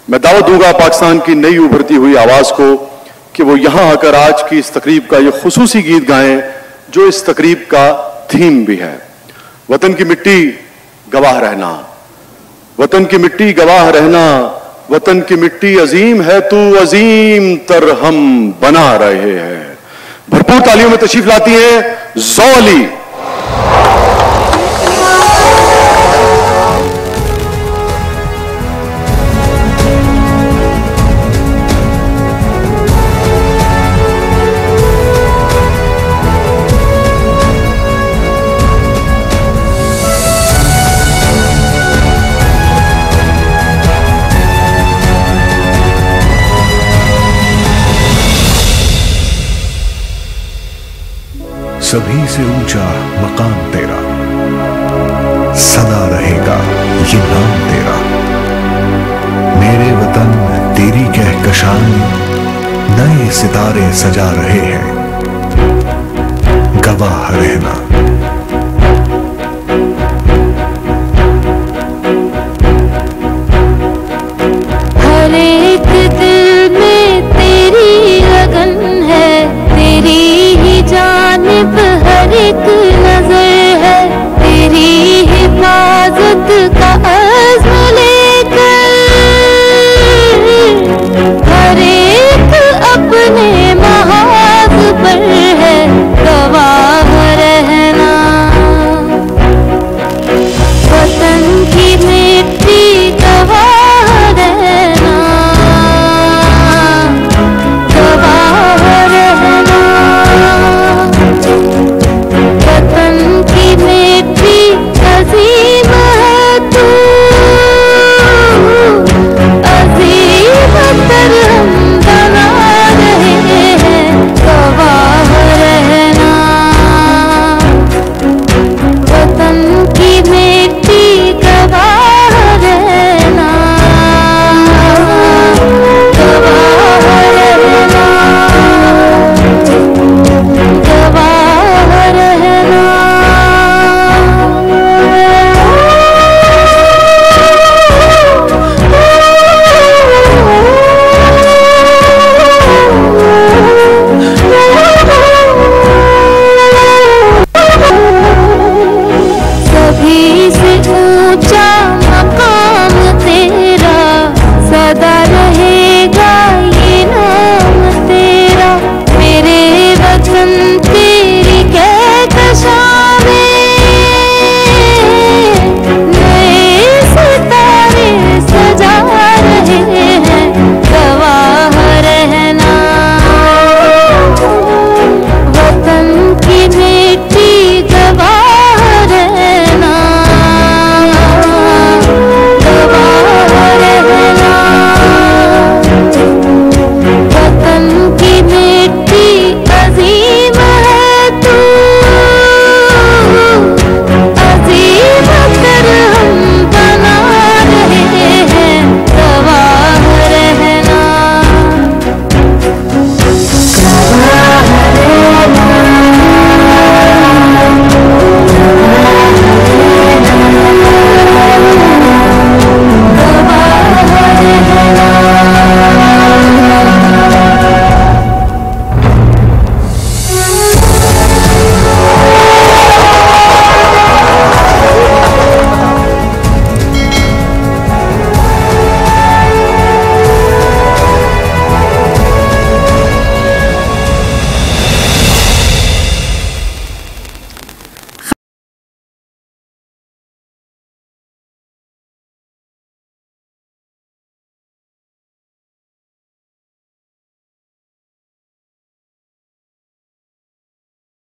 मैं दावत दूंगा पाकिस्तान की नई उभरती हुई आवाज को कि वो यहां आकर आज की इस तकरीब का ये खुसूसी गीत गाएं जो इस तकरीब का थीम भी है। वतन की मिट्टी गवाह रहना, वतन की मिट्टी गवाह रहना, वतन की मिट्टी अजीम है तू अजीम तर हम बना रहे हैं। भरपूर तालियों में तशरीफ लाती हैं ज़ौली। सभी से ऊंचा मकाम तेरा, सदा रहेगा ये नाम तेरा। मेरे वतन तेरी कहकशान नए सितारे सजा रहे हैं। गवाह रहना